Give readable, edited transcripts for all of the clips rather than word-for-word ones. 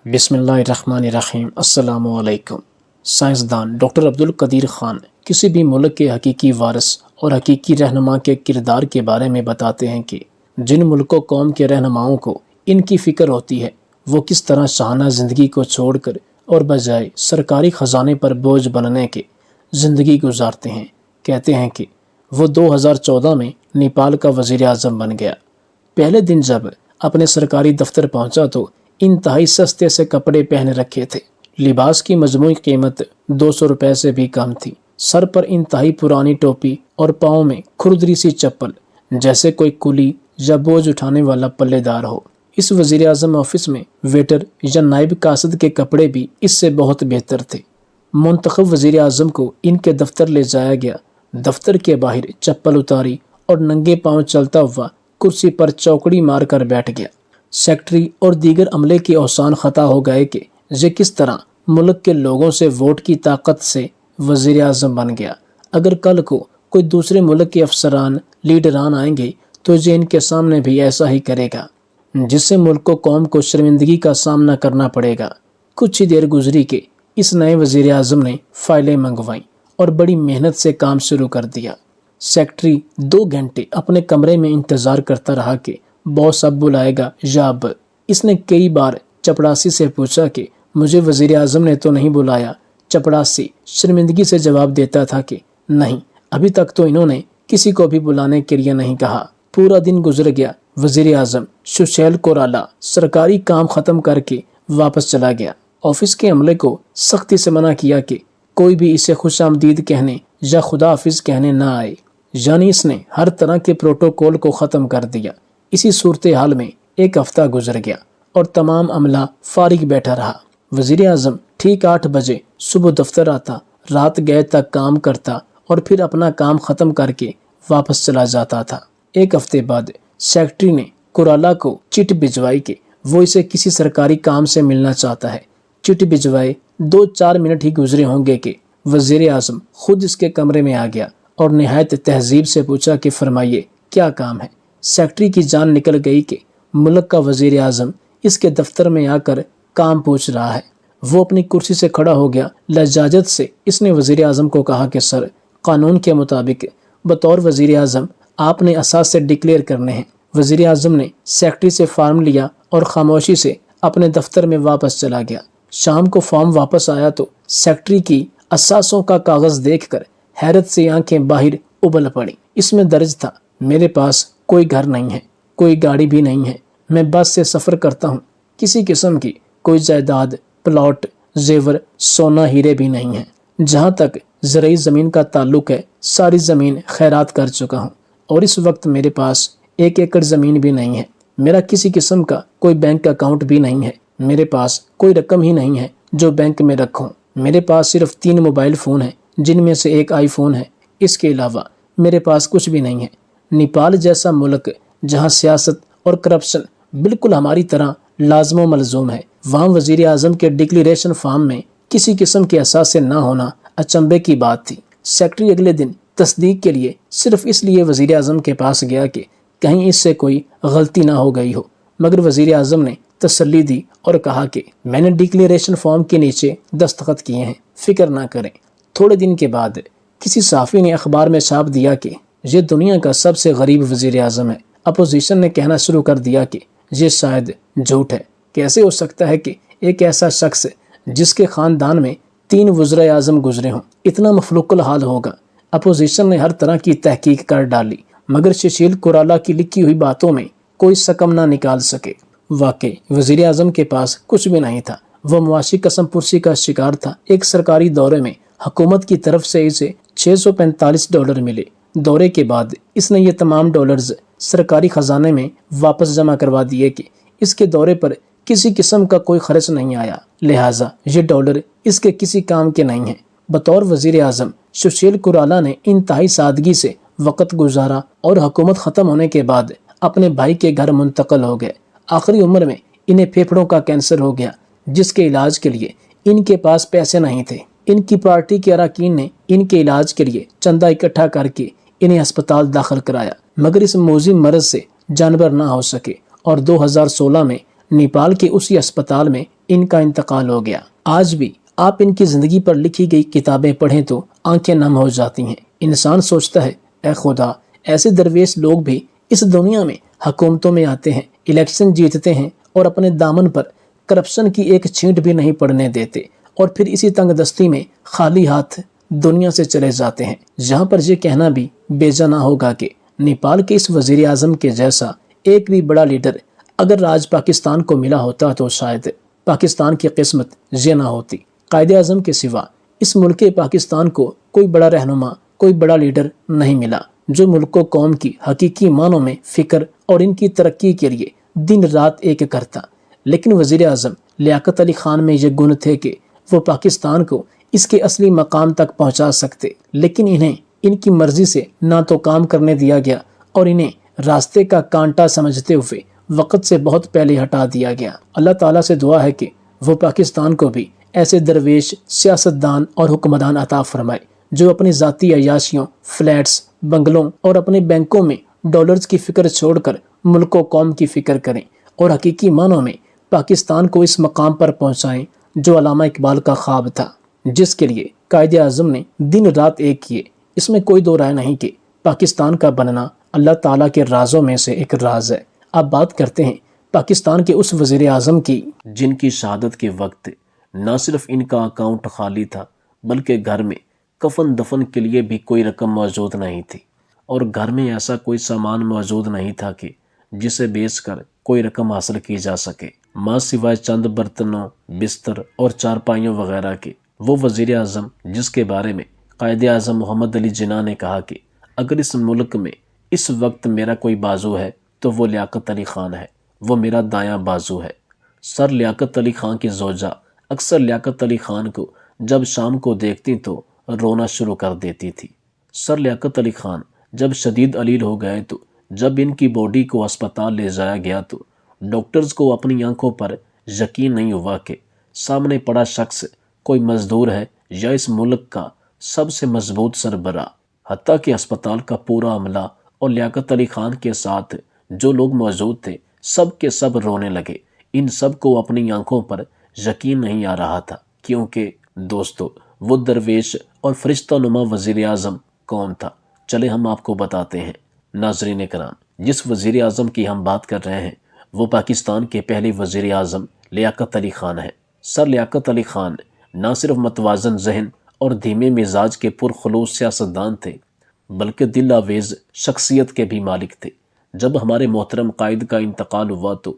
بسم اللہ الرحمن الرحیم۔ السلام علیکم۔ سائنسدان ڈاکٹر عبدالقدیر خان کسی بھی ملک کے حقیقی وارث اور حقیقی رہنما کے کردار کے بارے میں بتاتے ہیں کہ جن ملک و قوم کے رہنماؤں کو ان کی فکر ہوتی ہے وہ کس طرح شاہانہ زندگی کو چھوڑ کر اور بجائے سرکاری خزانے پر بوجھ بننے کے زندگی گزارتے ہیں۔ کہتے ہیں کہ وہ 2014 میں نیپال کا وزیر اعظم بن گیا۔ پہلے دن جب اپنے سرکاری دفتر پہنچا تو انتہائی سستے سے کپڑے پہن رکھے تھے۔ لباس کی مجموعی قیمت 200 روپے سے بھی کم تھی۔ سر پر انتہائی پرانی ٹوپی اور پاؤں میں کھردری سی چپل، جیسے کوئی کلی یا بوجھ اٹھانے والا پلے دار ہو۔ اس وزیر اعظم آفس میں ویٹر یا نائب قاصد کے کپڑے بھی اس سے بہت بہتر تھے۔ منتخب وزیر اعظم کو ان کے دفتر لے جایا گیا۔ دفتر کے باہر چپل اتاری اور ننگے پاؤں چلتا ہوا کرسی پر چوکڑی مار کر بیٹھ گیا۔ سیکٹری اور دیگر عملے کے اوسان خطا ہو گئے کہ یہ کس طرح ملک کے لوگوں سے ووٹ کی طاقت سے وزیر اعظم بن گیا۔ اگر کل کو کوئی دوسرے ملک کے افسران لیڈران آئیں گے تو یہ ان کے سامنے بھی ایسا ہی کرے گا، جس سے ملک و قوم کو شرمندگی کا سامنا کرنا پڑے گا۔ کچھ ہی دیر گزری کہ اس نئے وزیر اعظم نے فائلیں منگوائیں اور بڑی محنت سے کام شروع کر دیا۔ سیکٹری 2 گھنٹے اپنے کمرے میں انتظار کرتا رہا کہ باس اب بلائے گا یا اب۔ اس نے کئی بار چپڑاسی سے پوچھا کہ مجھے وزیر اعظم نے تو نہیں بلایا۔ چپڑاسی شرمندگی سے جواب دیتا تھا کہ نہیں، ابھی تک تو انہوں نے کسی کو بھی بلانے کے لیے نہیں کہا۔ پورا دن گزر گیا۔ وزیر اعظم سشیل کورالا سرکاری کام ختم کر کے واپس چلا گیا۔ آفس کے عملے کو سختی سے منع کیا کہ کوئی بھی اسے خوش آمدید کہنے یا خدا حافظ کہنے نہ آئے، یعنی اس نے ہر طرح کے پروٹوکول کو ختم کر دیا۔ اسی صورتحال میں ایک ہفتہ گزر گیا اور تمام عملہ فارغ بیٹھا رہا۔ وزیر اعظم ٹھیک 8 بجے صبح دفتر آتا، رات گئے تک کام کرتا اور پھر اپنا کام ختم کر کے واپس چلا جاتا تھا۔ ایک ہفتے بعد سیکٹری نے کورالا کو چٹ بھجوائی کہ وہ اسے کسی سرکاری کام سے ملنا چاہتا ہے۔ چٹ بھجوائے 2-4 منٹ ہی گزرے ہوں گے کہ وزیر اعظم خود اس کے کمرے میں آ گیا اور نہایت تہذیب سے پوچھا کہ فرمائیے کیا کام ہے۔ سیکٹری کی جان نکل گئی کہ ملک کا وزیر اعظم اس کے دفتر میں آ کر کام پوچھ رہا ہے۔ وہ اپنی کرسی سے کھڑا ہو گیا۔ لجاجت سے اس نے وزیر اعظم کو کہا کہ سر، قانون کے مطابق بطور وزیر اعظم آپ نے اثاثے ڈکلیئر کرنے ہیں۔ وزیر اعظم نے سیکٹری سے فارم لیا اور خاموشی سے اپنے دفتر میں واپس چلا گیا۔ شام کو فارم واپس آیا تو سیکٹری کی اثاثوں کا کاغذ دیکھ کر حیرت سے آنکھیں باہر ابل پڑیں۔ اس میں درج تھا، میرے پاس کوئی گھر نہیں ہے، کوئی گاڑی بھی نہیں ہے، میں بس سے سفر کرتا ہوں، کسی قسم کی کوئی جائیداد، پلاٹ، زیور، سونا، ہیرے بھی نہیں ہیں۔ جہاں تک زرعی زمین کا تعلق ہے، ساری زمین خیرات کر چکا ہوں اور اس وقت میرے پاس 1 ایکڑ زمین بھی نہیں ہے۔ میرا کسی قسم کا کوئی بینک اکاؤنٹ بھی نہیں ہے، میرے پاس کوئی رقم ہی نہیں ہے جو بینک میں رکھوں۔ میرے پاس صرف 3 موبائل فون ہیں، جن میں سے ایک آئی فون ہے۔ اس کے علاوہ میرے پاس کچھ بھی نہیں ہے۔ نیپال جیسا ملک جہاں سیاست اور کرپشن بالکل ہماری طرح لازم و ملزوم ہے، وہاں وزیر اعظم کے ڈکلیریشن فارم میں کسی قسم کے اثاثے نہ ہونا اچنبے کی بات تھی۔ سیکٹری اگلے دن تصدیق کے لیے صرف اس لیے وزیر اعظم کے پاس گیا کہ کہیں اس سے کوئی غلطی نہ ہو گئی ہو، مگر وزیر اعظم نے تسلی دی اور کہا کہ میں نے ڈکلیریشن فارم کے نیچے دستخط کیے ہیں، فکر نہ کریں۔ تھوڑے دن کے بعد کسی صحافی نے اخبار میں چھاپ دیا کہ یہ دنیا کا سب سے غریب وزیر اعظم ہے۔ اپوزیشن نے کہنا شروع کر دیا کہ یہ شاید جھوٹ ہے۔ کیسے ہو سکتا ہے کہ ایک ایسا شخص جس کے خاندان میں 3 وزراء اعظم گزرے ہوں اتنا مفلوق الحال ہوگا؟ اپوزیشن نے ہر طرح کی تحقیق کر ڈالی، مگر سشیل کورالا کی لکھی ہوئی باتوں میں کوئی شکم نہ نکال سکے۔ واقعی وزیر اعظم کے پاس کچھ بھی نہیں تھا۔ وہ معاشی قسم پرسی کا شکار تھا۔ ایک سرکاری دورے میں حکومت کی طرف سے اسے $645 ملے۔ دورے کے بعد اس نے یہ تمام ڈالرز سرکاری خزانے میں واپس جمع کروا دیے کہ اس کے دورے پر کسی قسم کا کوئی خرچ نہیں آیا، لہٰذا یہ ڈالر اس کے کسی کام کے نہیں ہیں۔ بطور وزیر اعظم سشیل کورالا نے انتہائی سادگی سے وقت گزارا اور حکومت ختم ہونے کے بعد اپنے بھائی کے گھر منتقل ہو گئے۔ آخری عمر میں انہیں پھیپھڑوں کا کینسر ہو گیا، جس کے علاج کے لیے ان کے پاس پیسے نہیں تھے۔ ان کی پارٹی کے اراکین نے ان کے علاج کے لیے چندہ اکٹھا کر کے انہیں ہسپتال داخل کرایا، مگر اس موذی مرض سے جانبر نہ ہو سکے اور 2016 میں نیپال کے اسی ہسپتال میں ان کا انتقال ہو گیا۔ آج بھی آپ ان کی زندگی پر لکھی گئی کتابیں پڑھیں تو آنکھیں نم ہو جاتی ہیں۔ انسان سوچتا ہے اے خدا، ایسے درویش لوگ بھی اس دنیا میں حکومتوں میں آتے ہیں، الیکشن جیتتے ہیں اور اپنے دامن پر کرپشن کی ایک چھینٹ بھی نہیں پڑنے دیتے، اور پھر اسی تنگ دستی میں خالی ہاتھ دنیا سے چلے جاتے ہیں۔ یہاں پر یہ کہنا بھی بیجا نہ ہوگا کہ نیپال کے اس وزیر اعظم کے جیسا ایک بھی بڑا لیڈر اگر راج پاکستان کو ملا ہوتا تو شاید پاکستان کی قسمت یہ نہ ہوتی۔ قائد اعظم کے سوا اس ملک پاکستان کو کوئی بڑا رہنما، کوئی بڑا لیڈر نہیں ملا جو ملک و قوم کی حقیقی معنوں میں فکر اور ان کی ترقی کے لیے دن رات ایک کرتا۔ لیکن وزیر اعظم لیاقت علی خان میں یہ گن تھے کہ وہ پاکستان کو اس کے اصلی مقام تک پہنچا سکتے، لیکن انہیں ان کی مرضی سے نہ تو کام کرنے دیا گیا اور انہیں راستے کا کانٹا سمجھتے ہوئے وقت سے بہت پہلے ہٹا دیا گیا۔ اللہ تعالیٰ سے دعا ہے کہ وہ پاکستان کو بھی ایسے درویش، سیاستدان اور حکمران عطا فرمائے جو اپنی ذاتی عیاشیوں، فلیٹس، بنگلوں اور اپنے بینکوں میں ڈالرز کی فکر چھوڑ کر ملک و قوم کی فکر کریں اور حقیقی معنوں میں پاکستان کو اس مقام پر پہنچائیں جو علامہ اقبال کا خواب تھا، جس کے لیے قائد اعظم نے دن رات ایک کیے۔ اس میں کوئی دو رائے نہیں کہ پاکستان کا بننا اللہ تعالیٰ کے رازوں میں سے ایک راز ہے۔ اب بات کرتے ہیں پاکستان کے اس وزیر اعظم کی جن کی شہادت کے وقت نہ صرف ان کا اکاؤنٹ خالی تھا بلکہ گھر میں کفن دفن کے لیے بھی کوئی رقم موجود نہیں تھی، اور گھر میں ایسا کوئی سامان موجود نہیں تھا کہ جسے بیچ کر کوئی رقم حاصل کی جا سکے، ماں سوائے چند برتنوں، بستر اور چارپائیوں وغیرہ کے۔ وہ وزیر اعظم جس کے بارے میں قائد اعظم محمد علی جناح نے کہا کہ اگر اس ملک میں اس وقت میرا کوئی بازو ہے تو وہ لیاقت علی خان ہے، وہ میرا دایاں بازو ہے۔ سر لیاقت علی خان کی زوجہ اکثر لیاقت علی خان کو جب شام کو دیکھتی تو رونا شروع کر دیتی تھی۔ سر لیاقت علی خان جب شدید علیل ہو گئے تو جب ان کی باڈی کو اسپتال لے جایا گیا تو ڈاکٹرز کو اپنی آنکھوں پر یقین نہیں ہوا کہ سامنے پڑا شخص کوئی مزدور ہے یا اس ملک کا سب سے مضبوط سربراہ۔ حتیٰ کہ اسپتال کا پورا عملہ اور لیاقت علی خان کے ساتھ جو لوگ موجود تھے سب کے سب رونے لگے۔ ان سب کو اپنی آنکھوں پر یقین نہیں آ رہا تھا، کیونکہ دوستو وہ درویش اور فرشتہ نما وزیر اعظم کون تھا؟ چلے ہم آپ کو بتاتے ہیں۔ ناظرین کرام، جس وزیر اعظم کی ہم بات کر رہے ہیں وہ پاکستان کے پہلے وزیر اعظم لیاقت علی خان ہے۔ سر لیاقت علی خان نہ صرف متوازن ذہن اور دھیمے مزاج کے پرخلوص سیاستدان تھے بلکہ دل آویز شخصیت کے بھی مالک تھے۔ جب ہمارے محترم قائد کا انتقال ہوا تو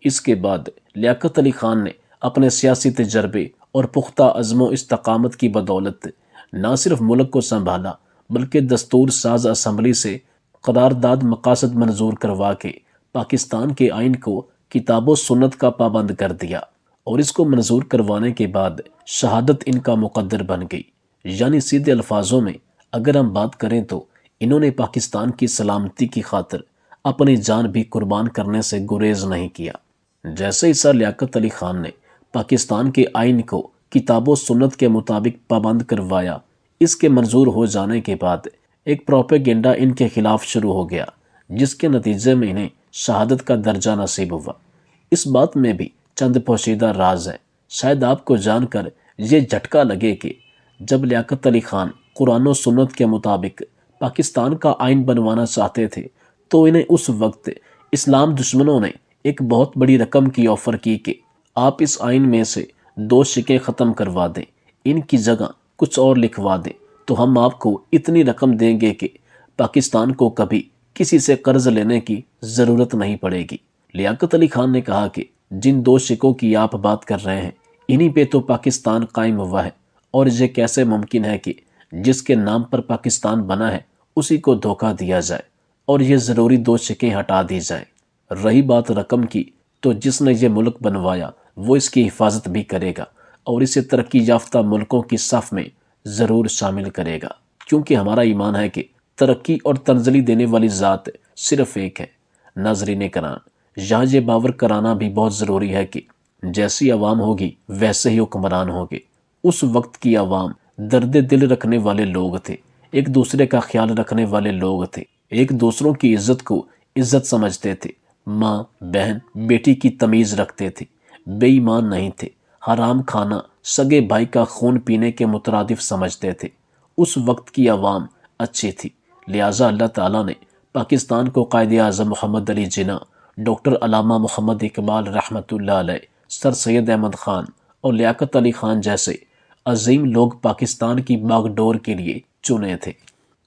اس کے بعد لیاقت علی خان نے اپنے سیاسی تجربے اور پختہ عزم و استقامت کی بدولت نہ صرف ملک کو سنبھالا بلکہ دستور ساز اسمبلی سے قرارداد مقاصد منظور کروا کے پاکستان کے آئین کو کتاب و سنت کا پابند کر دیا، اور اس کو منظور کروانے کے بعد شہادت ان کا مقدر بن گئی۔ یعنی سیدھے الفاظوں میں اگر ہم بات کریں تو انہوں نے پاکستان کی سلامتی کی خاطر اپنی جان بھی قربان کرنے سے گریز نہیں کیا۔ جیسے ہی سر لیاقت علی خان نے پاکستان کے آئین کو کتاب و سنت کے مطابق پابند کروایا، اس کے منظور ہو جانے کے بعد ایک پروپیگنڈا ان کے خلاف شروع ہو گیا، جس کے نتیجے میں انہیں شہادت کا درجہ نصیب ہوا۔ اس بات میں بھی چند پوشیدہ راز ہیں۔ شاید آپ کو جان کر یہ جھٹکا لگے کہ جب لیاقت علی خان قرآن و سنت کے مطابق پاکستان کا آئین بنوانا چاہتے تھے تو انہیں اس وقت اسلام دشمنوں نے ایک بہت بڑی رقم کی آفر کی کہ آپ اس آئین میں سے 2 شقیں ختم کروا دیں، ان کی جگہ کچھ اور لکھوا دیں تو ہم آپ کو اتنی رقم دیں گے کہ پاکستان کو کبھی کسی سے قرض لینے کی ضرورت نہیں پڑے گی۔ لیاقت علی خان نے کہا کہ جن 2 شقوں کی آپ بات کر رہے ہیں انہی پہ تو پاکستان قائم ہوا ہے، اور یہ کیسے ممکن ہے کہ جس کے نام پر پاکستان بنا ہے اسی کو دھوکہ دیا جائے اور یہ ضروری 2 شقیں ہٹا دی جائیں۔ رہی بات رقم کی تو جس نے یہ ملک بنوایا وہ اس کی حفاظت بھی کرے گا اور اسے ترقی یافتہ ملکوں کی صف میں ضرور شامل کرے گا، کیونکہ ہمارا ایمان ہے کہ ترقی اور تنزلی دینے والی ذات صرف ایک ہے۔ ناظرین کرام، یہاں یہ باور کرانا بھی بہت ضروری ہے کہ جیسی عوام ہوگی ویسے ہی حکمران ہوگے۔ اس وقت کی عوام درد دل رکھنے والے لوگ تھے، ایک دوسرے کا خیال رکھنے والے لوگ تھے، ایک دوسروں کی عزت کو عزت سمجھتے تھے، ماں، بہن، بیٹی کی تمیز رکھتے تھے، بے ایمان نہیں تھے، حرام کھانا سگے بھائی کا خون پینے کے مترادف سمجھتے تھے۔ اس وقت کی عوام اچھی تھی، لہٰذا اللہ تعالیٰ نے پاکستان کو قائد اعظم محمد علی جناح، ڈاکٹر علامہ محمد اقبال رحمۃ اللہ علیہ، سر سید احمد خان اور لیاقت علی خان جیسے عظیم لوگ پاکستان کی باغ ڈور کے لیے چنے تھے،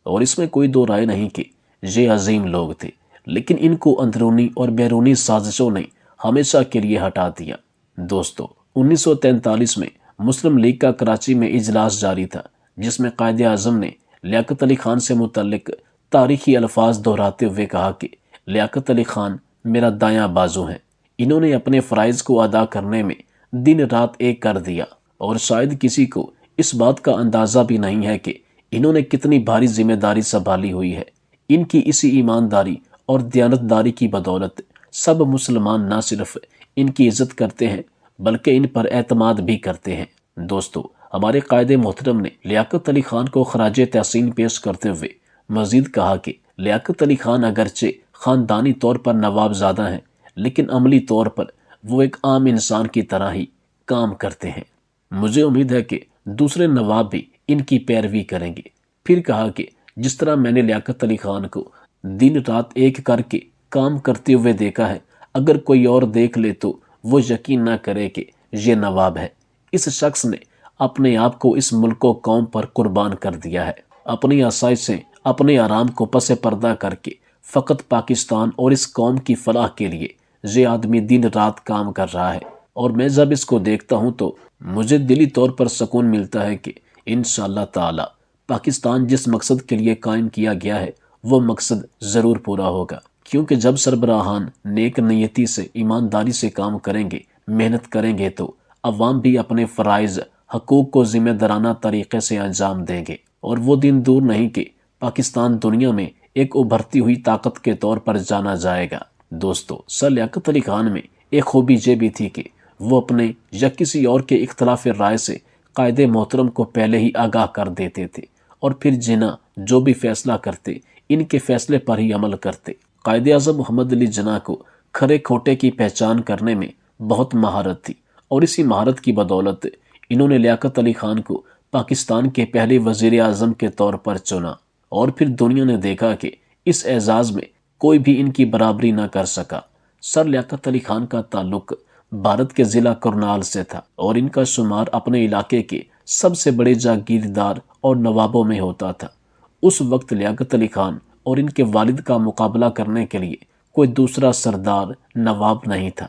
اور اس میں کوئی دو رائے نہیں کہ یہ عظیم لوگ تھے، لیکن ان کو اندرونی اور بیرونی سازشوں نے ہمیشہ کے لیے ہٹا دیا۔ دوستو، 1943 میں مسلم لیگ کا کراچی میں اجلاس جاری تھا، جس میں قائد اعظم نے لیاقت علی خان سے متعلق تاریخی الفاظ دہراتے ہوئے کہا کہ لیاقت علی خان میرا دایاں بازو ہیں، انہوں نے اپنے فرائض کو ادا کرنے میں دن رات ایک کر دیا، اور شاید کسی کو اس بات کا اندازہ بھی نہیں ہے کہ انہوں نے کتنی بھاری ذمہ داری سنبھالی ہوئی ہے۔ ان کی اسی ایمانداری اور دیانتداری کی بدولت سب مسلمان نہ صرف ان کی عزت کرتے ہیں بلکہ ان پر اعتماد بھی کرتے ہیں۔ دوستو، ہمارے قائد محترم نے لیاقت علی خان کو خراج تحسین پیش کرتے ہوئے مزید کہا کہ لیاقت علی خان اگرچہ خاندانی طور پر نواب زادہ ہیں، لیکن عملی طور پر وہ ایک عام انسان کی طرح ہی کام کرتے ہیں۔ مجھے امید ہے کہ دوسرے نواب بھی ان کی پیروی کریں گے۔ پھر کہا کہ جس طرح میں نے لیاقت علی خان کو دن رات ایک کر کے کام کرتے ہوئے دیکھا ہے، اگر کوئی اور دیکھ لے تو وہ یقین نہ کرے کہ یہ نواب ہے۔ اس شخص نے اپنے آپ کو اس ملک و قوم پر قربان کر دیا ہے، اپنی آسائش سے اپنے آرام کو پس پردہ کر کے فقط پاکستان اور اس قوم کی فلاح کے لیے یہ آدمی دن رات کام کر رہا ہے، اور میں جب اس کو دیکھتا ہوں تو مجھے دلی طور پر سکون ملتا ہے کہ انشاءاللہ تعالی پاکستان جس مقصد کے لیے قائم کیا گیا ہے وہ مقصد ضرور پورا ہوگا، کیونکہ جب سربراہان نیک نیتی سے ایمانداری سے کام کریں گے، محنت کریں گے، تو عوام بھی اپنے فرائض حقوق کو ذمہ دارانہ طریقے سے انجام دیں گے، اور وہ دن دور نہیں کہ پاکستان دنیا میں ایک ابھرتی ہوئی طاقت کے طور پر جانا جائے گا۔ دوستو، سر لیاقت علی خان میں ایک خوبی یہ بھی تھی کہ وہ اپنے یا کسی اور کے اختلاف رائے سے قائد محترم کو پہلے ہی آگاہ کر دیتے تھے، اور پھر جناح جو بھی فیصلہ کرتے ان کے فیصلے پر ہی عمل کرتے۔ قائد اعظم محمد علی جناح کو کھرے کھوٹے کی پہچان کرنے میں بہت مہارت تھی، اور اسی مہارت کی بدولت انہوں نے لیاقت علی خان کو پاکستان کے پہلے وزیر اعظم کے طور پر چنا، اور پھر دنیا نے دیکھا کہ اس اعزاز میں کوئی بھی ان کی برابری نہ کر سکا۔ سر لیاقت علی خان کا تعلق بھارت کے ضلع کرنال سے تھا، اور ان کا شمار اپنے علاقے کے سب سے بڑے جاگیردار اور نوابوں میں ہوتا تھا۔ اس وقت لیاقت علی خان اور ان کے والد کا مقابلہ کرنے کے لیے کوئی دوسرا سردار نواب نہیں تھا۔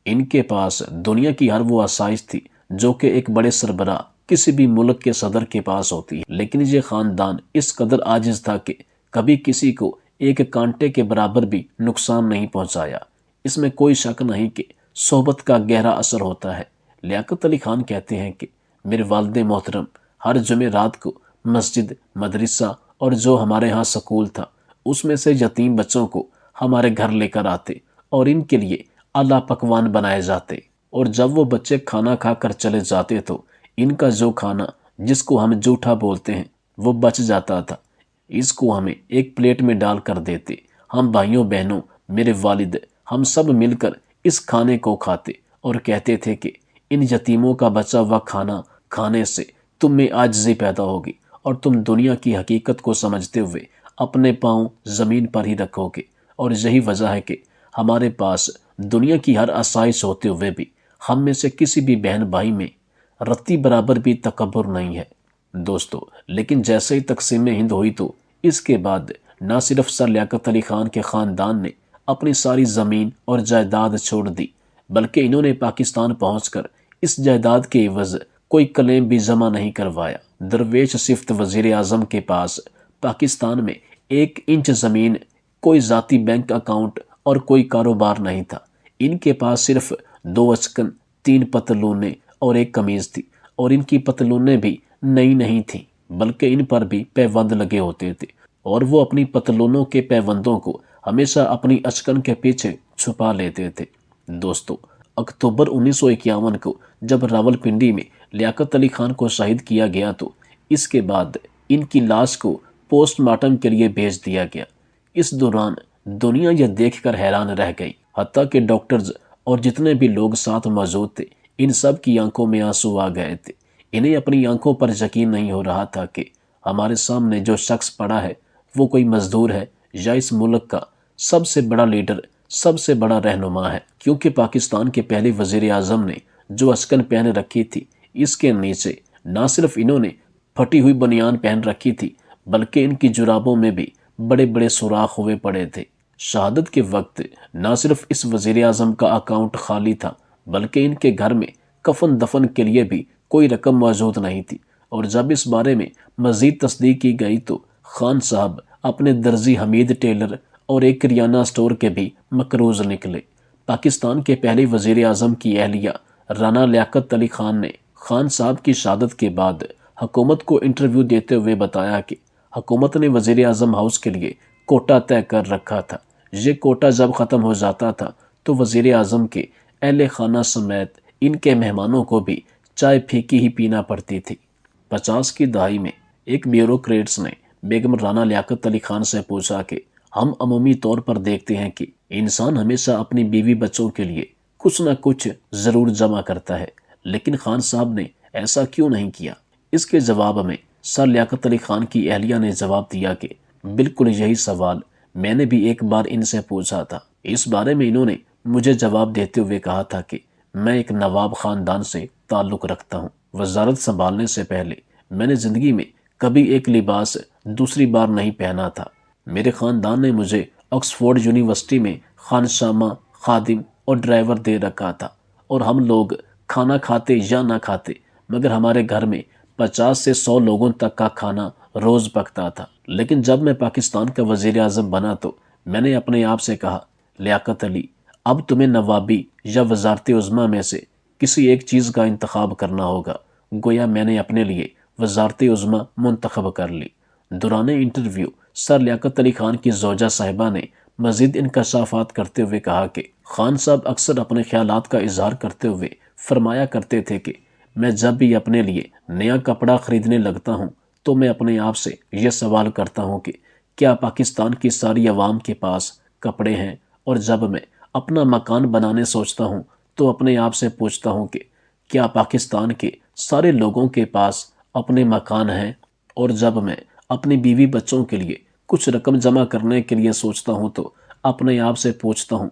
ان کے پاس دنیا کی ہر وہ آسائش تھی جو کہ ایک بڑے سربراہ کسی بھی ملک کے صدر کے پاس ہوتی ہے، لیکن یہ خاندان اس قدر عاجز تھا کہ کبھی کسی کو ایک کانٹے کے برابر بھی نقصان نہیں پہنچایا۔ اس میں کوئی شک نہیں کہ صحبت کا گہرا اثر ہوتا ہے۔ لیاقت علی خان کہتے ہیں کہ میرے والد محترم ہر جمعرات کو مسجد، مدرسہ اور جو ہمارے ہاں سکول تھا اس میں سے یتیم بچوں کو ہمارے گھر لے کر آتے اور ان کے لیے اعلیٰ پکوان بنائے جاتے، اور جب وہ بچے کھانا کھا کر چلے جاتے تو ان کا جو کھانا جس کو ہم جوٹھا بولتے ہیں وہ بچ جاتا تھا، اس کو ہمیں ایک پلیٹ میں ڈال کر دیتے۔ ہم بھائیوں بہنوں، میرے والد، ہم سب مل کر اس کھانے کو کھاتے اور کہتے تھے کہ ان یتیموں کا بچا ہوا کھانا کھانے سے تم میں عاجزی پیدا ہوگی، اور تم دنیا کی حقیقت کو سمجھتے ہوئے اپنے پاؤں زمین پر ہی رکھو گے، اور یہی وجہ ہے کہ ہمارے پاس دنیا کی ہر آسائش ہوتے ہوئے بھی ہم میں سے کسی بھی بہن بھائی میں رتی برابر بھی تکبر نہیں ہے۔ دوستو، لیکن جیسے ہی تقسیم ہند ہوئی تو اس کے بعد نہ صرف سر لیاقت علی خان کے خاندان نے اپنی ساری زمین اور جائیداد چھوڑ دی، بلکہ انہوں نے پاکستان پہنچ کر اس جائیداد کے عوض کوئی کلیم بھی جمع نہیں کروایا۔ درویش صفت وزیر اعظم کے پاس پاکستان میں 1 انچ زمین، کوئی ذاتی بینک اکاؤنٹ اور کوئی کاروبار نہیں تھا۔ ان کے پاس صرف 2 اچکن، 3 پتلونیں اور 1 قمیض تھی، اور ان کی پتلونیں بھی نئی نہیں تھیں بلکہ ان پر بھی پیوند لگے ہوتے تھے، اور وہ اپنی پتلونوں کے پیوندوں کو ہمیشہ اپنی اچکن کے پیچھے چھپا لیتے تھے۔ دوستو، اکتوبر 1951 کو جب راولپنڈی میں لیاقت علی خان کو شہید کیا گیا تو اس کے بعد ان کی لاش کو پوسٹ مارٹم کے لیے بھیج دیا گیا۔ اس دوران دنیا یہ دیکھ کر حیران رہ گئی، حتیٰ کہ ڈاکٹرز اور جتنے بھی لوگ ساتھ موجود تھے ان سب کی آنکھوں میں آنسو آ گئے تھے۔ انہیں اپنی آنکھوں پر یقین نہیں ہو رہا تھا کہ ہمارے سامنے جو شخص پڑا ہے وہ کوئی مزدور ہے یا اس ملک کا سب سے بڑا لیڈر، سب سے بڑا رہنما ہے، کیونکہ پاکستان کے پہلے وزیر اعظم نے جو اسکن پہن رکھی تھی، اس کے نیچے نہ صرف انہوں نے پھٹی ہوئی بنیان پہن رکھی تھی بلکہ ان کی جرابوں میں بھی بڑے بڑے سوراخ ہوئے پڑے تھے۔ شہادت کے وقت نہ صرف اس وزیر اعظم کا اکاؤنٹ خالی تھا بلکہ ان کے گھر میں کفن دفن کے لیے بھی کوئی رقم موجود نہیں تھی، اور جب اس بارے میں مزید تصدیق کی گئی تو خان صاحب اپنے درزی حمید ٹیلر اور ایک کریانہ سٹور کے بھی مقروض نکلے۔ پاکستان کے پہلے وزیر اعظم کی اہلیہ رانا لیاقت علی خان نے خان صاحب کی شہادت کے بعد حکومت کو انٹرویو دیتے ہوئے بتایا کہ حکومت نے وزیر اعظم ہاؤس کے لیے کوٹہ طے کر رکھا تھا۔ یہ کوٹہ جب ختم ہو جاتا تھا تو وزیر اعظم کے اہل خانہ سمیت ان کے مہمانوں کو بھی چائے پھیکی ہی پینا پڑتی تھی۔ 50 کی دہائی میں ایک بیوروکریٹس نے بیگم رانا لیاقت علی خان سے پوچھا کہ ہم عمومی طور پر دیکھتے ہیں کہ انسان ہمیشہ اپنی بیوی بچوں کے لیے کچھ نہ کچھ ضرور جمع کرتا ہے، لیکن خان صاحب نے ایسا کیوں نہیں کیا؟ اس کے جواب میں سر لیاقت علی خان کی اہلیہ نے جواب دیا کہ بالکل یہی سوال میں نے بھی ایک بار ان سے پوچھا تھا۔ اس بارے میں انہوں نے مجھے جواب دیتے ہوئے کہا تھا کہ میں ایک نواب خاندان سے تعلق رکھتا ہوں۔ وزارت سنبھالنے سے پہلے میں نے زندگی میں کبھی ایک لباس دوسری بار نہیں پہنا تھا۔ میرے خاندان نے مجھے آکسفورڈ یونیورسٹی میں خانشامہ، خادم اور ڈرائیور دے رکھا تھا، اور ہم لوگ کھانا کھاتے یا نہ کھاتے مگر ہمارے گھر میں 50 سے 100 لوگوں تک کا کھانا روز پکتا تھا۔ لیکن جب میں پاکستان کا وزیر اعظم بنا تو میں نے اپنے آپ سے کہا، لیاقت علی، اب تمہیں نوابی یا وزارت عظمیٰ میں سے کسی ایک چیز کا انتخاب کرنا ہوگا۔ گویا میں نے اپنے لیے وزارت عظمیٰ منتخب کر لی۔ دوران انٹرویو سر لیاقت علی خان کی زوجہ صاحبہ نے مزید انکشافات کرتے ہوئے کہا کہ خان صاحب اکثر اپنے خیالات کا اظہار کرتے ہوئے فرمایا کرتے تھے کہ میں جب بھی اپنے لیے نیا کپڑا خریدنے لگتا ہوں تو میں اپنے آپ سے یہ سوال کرتا ہوں کہ کیا پاکستان کی ساری عوام کے پاس کپڑے ہیں، اور جب میں اپنا مکان بنانے سوچتا ہوں تو اپنے آپ سے پوچھتا ہوں کہ کیا پاکستان کے سارے لوگوں کے پاس اپنے مکان ہیں، اور جب میں اپنی بیوی بچوں کے لیے کچھ رقم جمع کرنے کے لیے سوچتا ہوں تو اپنے آپ سے پوچھتا ہوں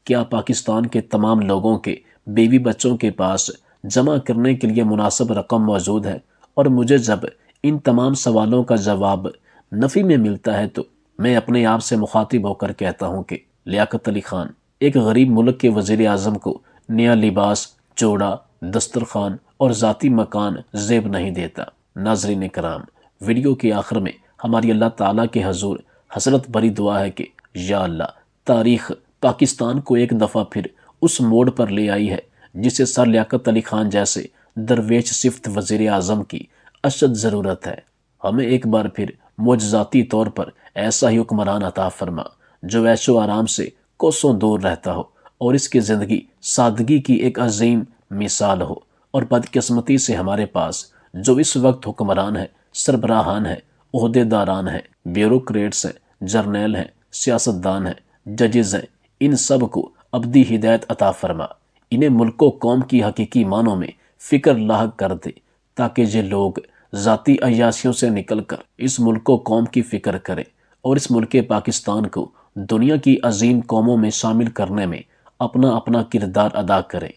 کیا پاکستان کے تمام لوگوں کے بیوی بچوں کے پاس جمع کرنے کے لیے مناسب رقم موجود ہے؟ اور مجھے جب ان تمام سوالوں کا جواب نفی میں ملتا ہے تو میں اپنے آپ سے مخاطب ہو کر کہتا ہوں کہ لیاقت علی خان ایک غریب ملک کے وزیر اعظم کو نیا لباس، جوڑا، دسترخوان اور ذاتی مکان زیب نہیں دیتا۔ ناظرین کرام، ویڈیو کے آخر میں ہماری اللہ تعالیٰ کے حضور حسرت بھری دعا ہے کہ یا اللہ، تاریخ پاکستان کو ایک دفعہ پھر اس موڑ پر لے آئی ہے جسے سر لیاقت علی خان جیسے درویش صفت وزیر اعظم کی اشد ضرورت ہے۔ ہمیں ایک بار پھر معجزاتی طور پر ایسا ہی حکمران عطا فرما جو عیش و آرام سے کوسوں دور رہتا ہو اور اس کی زندگی سادگی کی ایک عظیم مثال ہو، اور بدقسمتی سے ہمارے پاس جو اس وقت حکمران ہیں، سربراہان ہیں، عہدے داران ہیں، بیوروکریٹس ہیں، جرنیل ہیں، سیاستدان ہیں، ججز ہیں، ان سب کو ابدی ہدایت عطا فرما۔ انہیں ملک و قوم کی حقیقی معنوں میں فکر لاحق کر دے تاکہ یہ لوگ ذاتی عیاشیوں سے نکل کر اس ملک و قوم کی فکر کریں اور اس ملک پاکستان کو دنیا کی عظیم قوموں میں شامل کرنے میں اپنا اپنا کردار ادا کریں۔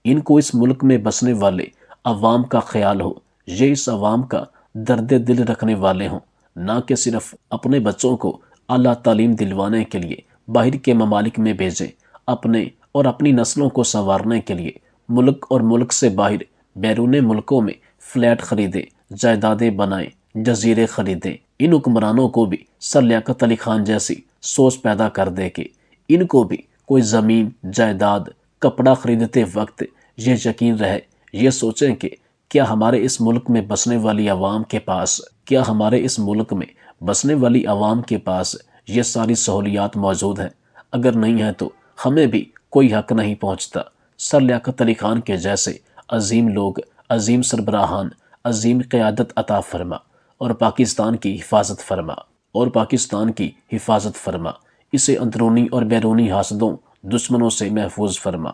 ان کو اس ملک میں بسنے والے عوام کا خیال ہو، یہ اس عوام کا درد دل رکھنے والے ہوں، نہ کہ صرف اپنے بچوں کو اعلیٰ تعلیم دلوانے کے لیے باہر کے ممالک میں بھیجیں، اپنے اور اپنی نسلوں کو سنوارنے کے لیے ملک اور ملک سے باہر بیرون ملکوں میں فلیٹ خریدیں، جائیدادیں بنائیں، جزیرے خریدیں۔ ان حکمرانوں کو بھی سر لیاقت علی خان جیسی سوچ پیدا کر دے کہ ان کو بھی کوئی زمین، جائیداد، کپڑا خریدتے وقت یہ یقین رہے، یہ سوچیں کہ کیا ہمارے اس ملک میں بسنے والی عوام کے پاس یہ ساری سہولیات موجود ہیں؟ اگر نہیں ہے تو ہمیں بھی کوئی حق نہیں پہنچتا۔ سر لیاقت علی خان کے جیسے عظیم لوگ، عظیم سربراہان، عظیم قیادت عطا فرما اور پاکستان کی حفاظت فرما، اسے اندرونی اور بیرونی حاسدوں، دشمنوں سے محفوظ فرما۔